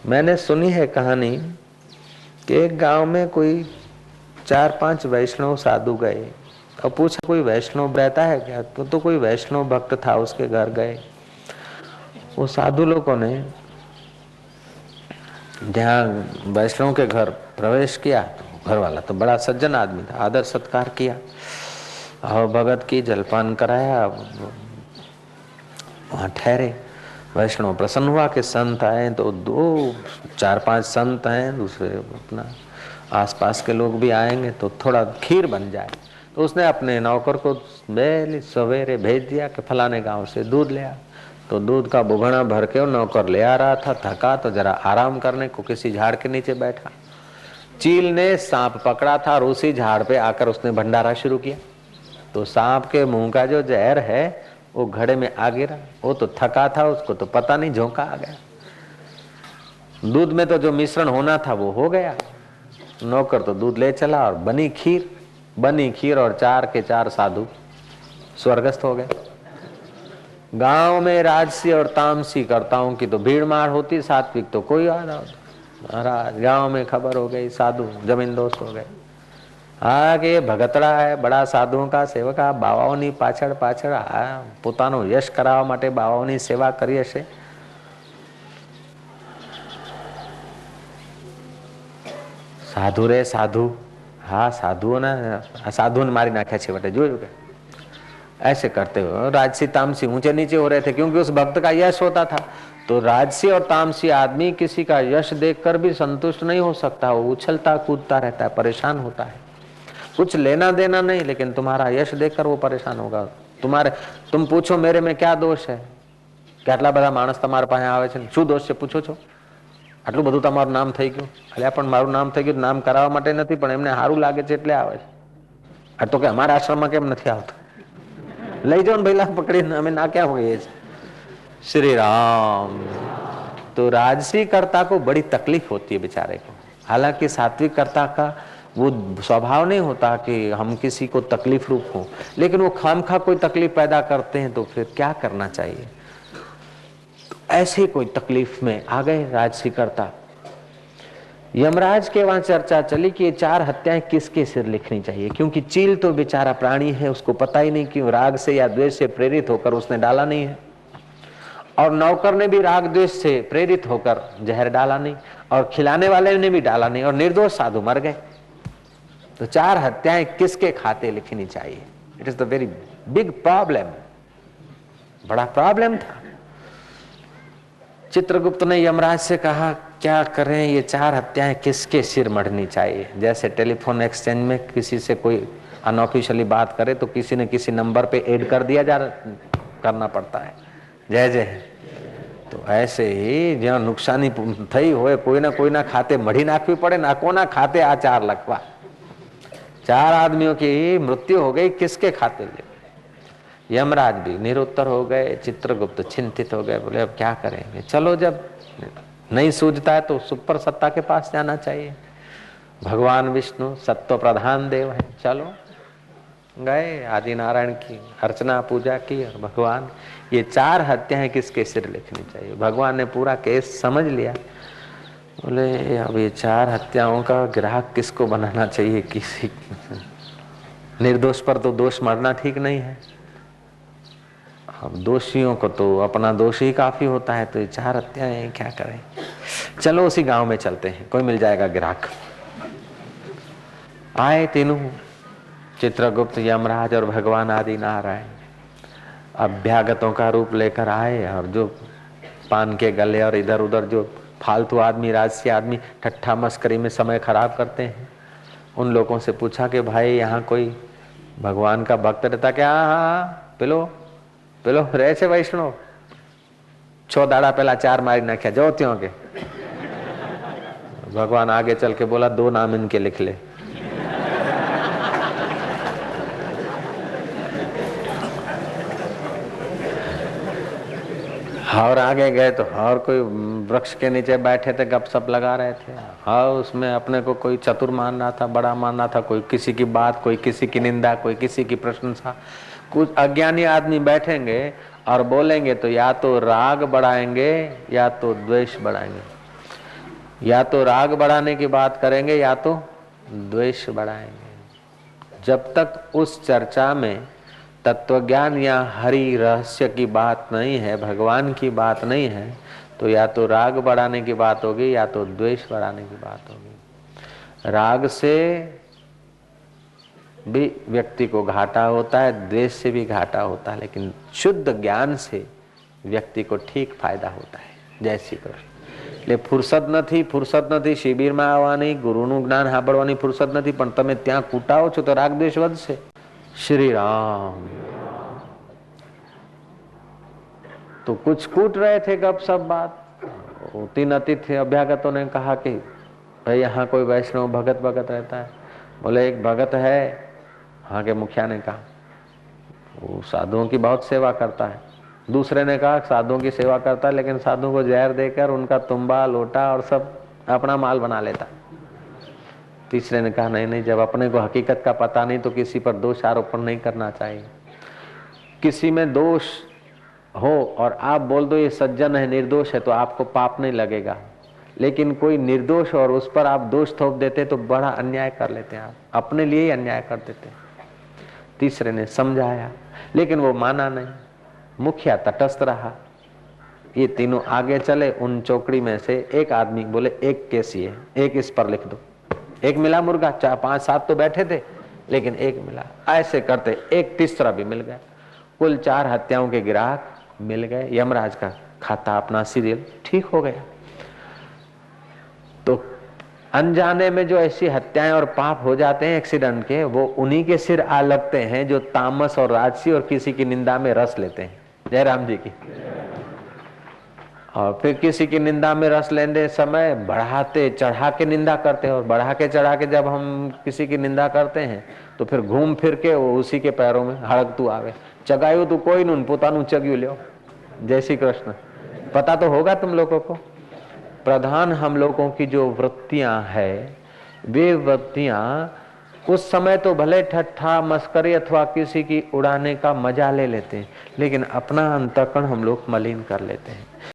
मैंने सुनी है कहानी कि एक गांव में कोई 4-5 वैष्णव साधु गए और पूछा कोई वैष्णव रहता है क्या। तो कोई वैष्णव भक्त था, उसके घर गए। वो साधु लोगों ने जहाँ वैष्णव के घर प्रवेश किया तो घर वाला तो बड़ा सज्जन आदमी था, आदर सत्कार किया और भगत की जलपान कराया। वहाँ ठहरे। वैष्णव प्रसन्न हुआ कि संत आए, तो 2-4-5 संत हैं, दूसरे अपना आसपास के लोग भी आएंगे तो थोड़ा खीर बन जाए। तो उसने अपने नौकर को बेली सवेरे भेज दिया कि फलाने गांव से दूध ले आ। तो दूध का बुघना भर के नौकर ले आ रहा था। थका तो जरा आराम करने को किसी झाड़ के नीचे बैठा। चील ने सांप पकड़ा था और उसी झाड़ पे आकर उसने भंडारा शुरू किया। तो सांप के मुंह का जो जहर है वो घड़े में आ गिरा। वो तो थका था, उसको तो पता नहीं, झोंका आ गया। दूध में तो जो मिश्रण होना था वो हो गया। नौकर तो दूध ले चला और बनी खीर और 4 के 4 साधु स्वर्गस्थ हो गए। गांव में राजसी और तामसी कर्ताओं की तो भीड़ मार होती, सात्विक तो कोई आ रहा होता। महाराज गांव में खबर हो गई, साधु जमीन दोस्त हो गए। हाँ कि ભગતડા है, बड़ा साधुओं का सेवक। આ બાવાઓની પાછળ પાછળ પોતાનો યશ કરાવવા માટે બાવાઓની સેવા કરી હશે। સાધુ રે સાધુ, हाँ साधुओं ने मारी नाख्या छेवटे, જોયું કે ऐसे करते हो। राजसी तामसी ऊंचे नीचे हो रहे थे क्योंकि उस भक्त का यश होता था। तो राजसी और तामसी आदमी किसी का यश देखकर भी संतुष्ट नहीं हो सकता, वो उछलता कूदता रहता है, परेशान होता है। कुछ लेना देना नहीं, लेकिन तुम्हारा यश देखकर वो परेशान होगा। तुम पूछो मेरे में क्या दोष है कि आटला બધા માણસ તમારા પાસે આવે છે, શું દોષ છે પૂછો છો? આટલું બધું તમારું નામ થઈ ગયું, અલ્યા પણ મારું નામ થઈ ગયું, નામ કરાવવા માટે નથી, પણ એમને સારું લાગે છે એટલે આવે છે। આ તો કે અમારા આશ્રમમાં કેમ નથી આવતો, લઈ જાઓ ને ભઈલા પકડીને, અમે ના ક્યાં હોઈએ છીએ। श्री राम। तो राजसी कर्ता को बड़ी तकलीफ होती है बेचारे को। हालांकि सात्विक कर्ता का वो स्वभाव नहीं होता कि हम किसी को तकलीफ रूप हो, लेकिन वो खामखा कोई तकलीफ पैदा करते हैं तो फिर क्या करना चाहिए। तो ऐसे कोई तकलीफ में आ गए राजसी कर्ता। यमराज के वहां चर्चा चली कि ये 4 हत्याएं किसके सिर लिखनी चाहिए, क्योंकि चील तो बेचारा प्राणी है, उसको पता ही नहीं कि राग से या द्वेष से प्रेरित होकर उसने डाला नहीं है, और नौकर ने भी राग द्वेष से प्रेरित होकर जहर डाला नहीं, और खिलाने वाले ने भी डाला नहीं, और निर्दोष साधु मर गए। तो 4 हत्याएं किसके खाते लिखनी चाहिए। It is the very big problem, बड़ा प्रॉब्लम था। चित्रगुप्त ने यमराज से कहा क्या करें, ये 4 हत्याएं किसके सिर मढ़नी चाहिए। जैसे टेलीफोन एक्सचेंज में किसी से कोई अनऑफिशियली बात करे तो किसी न किसी नंबर पे ऐड कर दिया करना पड़ता है, जय जय। तो ऐसे ही જ્યાં નુકસાની થઈ હોય કોઈના ખાતે મઢી નાખવી પડે ને, કોના ખાતે આ 4 લખવા। 4 आदमियों की मृत्यु हो गई, किसके खाते ले। यमराज भी निरुत्तर हो गए, चित्रगुप्त चिंतित हो गए, बोले अब क्या करेंगे। चलो जब नहीं सूझता है तो सुपर सत्ता के पास जाना चाहिए। भगवान विष्णु सत्व प्रधान देव है। चलो गए, आदि नारायण की अर्चना पूजा की, और भगवान ये 4 हत्याएं किसके सिर लिखनी चाहिए। भगवान ने पूरा केस समझ लिया। बोले अब ये 4 हत्याओं का ग्राहक किसको बनाना चाहिए। किसी निर्दोष पर तो दोष मरना ठीक नहीं है, अब दोषियों को तो अपना दोष ही काफी होता है। तो ये 4 हत्याएं क्या करें। चलो उसी गांव में चलते हैं, कोई मिल जाएगा ग्राहक। आए तीनों, चित्रगुप्त, यमराज और भगवान आदि नारायण अभ्यागतों का रूप लेकर आए। और जो पान के गले और इधर उधर जो फालतू आदमी, राजसी आदमी ठट्ठा मस्करी में समय खराब करते हैं, उन लोगों से पूछा कि भाई यहाँ कोई भगवान का भक्त रहता क्या। हाँ पेलो रहे छे वैष्णव, 6 दाड़ा पहला 4 मारी नाख्या, जाओ त्यों के। भगवान आगे चल के बोला 2 नाम इनके लिख ले। और आगे गए तो और कोई वृक्ष के नीचे बैठे थे, गपशप लगा रहे थे। हाँ उसमें अपने को कोई चतुर मान रहा था, बड़ा मान रहा था, कोई किसी की बात, कोई किसी की निंदा, कोई किसी की प्रशंसा। कुछ अज्ञानी आदमी बैठेंगे और बोलेंगे तो या तो राग बढ़ाएंगे या तो द्वेष बढ़ाएंगे। या तो राग बढ़ाने की बात करेंगे या तो द्वेष बढ़ाएंगे। जब तक उस चर्चा में तत्वज्ञान या हरि रहस्य की बात नहीं है, भगवान की बात नहीं है, तो या तो राग बढ़ाने की बात होगी या तो द्वेष बढ़ाने की बात होगी। राग से भी व्यक्ति को घाटा होता है, द्वेष से भी घाटा होता है, लेकिन शुद्ध ज्ञान से व्यक्ति को ठीक फायदा होता है। जय श्री कृष्ण। એટલે ફુરસત નથી શિબિરમાં આવવાની, ગુરુનું જ્ઞાન સાંભળવાની ફુરસત નથી, પણ તમે ત્યાં કૂટાવો છો તો રાગ દ્વેષ વધશે। श्री राम। तो कुछ कूट रहे थे गप सब बात। 3 अतिथि अभ्यागतों ने कहा कि भाई यहाँ कोई वैष्णव भगत रहता है। बोले एक भगत है, वहाँ के मुखिया ने कहा, वो साधुओं की बहुत सेवा करता है। दूसरे ने कहा साधुओं की सेवा करता है लेकिन साधुओं को जहर देकर उनका तुम्बा लोटा और सब अपना माल बना लेता। तीसरे ने कहा नहीं, जब अपने को हकीकत का पता नहीं तो किसी पर दोष आरोपण नहीं करना चाहिए। किसी में दोष हो और आप बोल दो ये सज्जन है, निर्दोष है, तो आपको पाप नहीं लगेगा, लेकिन कोई निर्दोष और उस पर आप दोष थोप देते तो बड़ा अन्याय कर लेते हैं, आप अपने लिए ही अन्याय कर देते। तीसरे ने समझाया लेकिन वो माना नहीं। मुखिया तटस्थ रहा। ये तीनों आगे चले। उन चौकड़ी में से एक आदमी बोले एक केस ये, एक इस पर लिख दो। एक मिला मुर्गा, 4 5 7 तो बैठे थे लेकिन एक मिला। ऐसे करते एक तीसरा भी मिल गया। कुल 4 हत्याओं के ग्राहक मिल गए। यमराज का खाता अपना सीरियल ठीक हो गया। तो अनजाने में जो ऐसी हत्याएं और पाप हो जाते हैं एक्सीडेंट के, वो उन्हीं के सिर आ लगते हैं जो तामस और राजसी और किसी की निंदा में रस लेते हैं। जय राम जी की। और फिर किसी की निंदा में रस लेने समय बढ़ाते चढ़ा के निंदा करते हैं, और बढ़ा के चढ़ा के जब हम किसी की निंदा करते हैं तो फिर घूम फिर के वो उसी के पैरों में हड़कतू आवे। चगायु तो कोई नहीं, पोतानु चग्यू लो। जय श्री कृष्ण। पता तो होगा तुम लोगों को। प्रधान हम लोगों की जो वृत्तियां है, वे वृत्तियां उस समय तो भले ठट्ठा मस्करी अथवा किसी की उड़ाने का मजा ले लेते हैं, लेकिन अपना अंतःकरण हम लोग मलिन कर लेते हैं।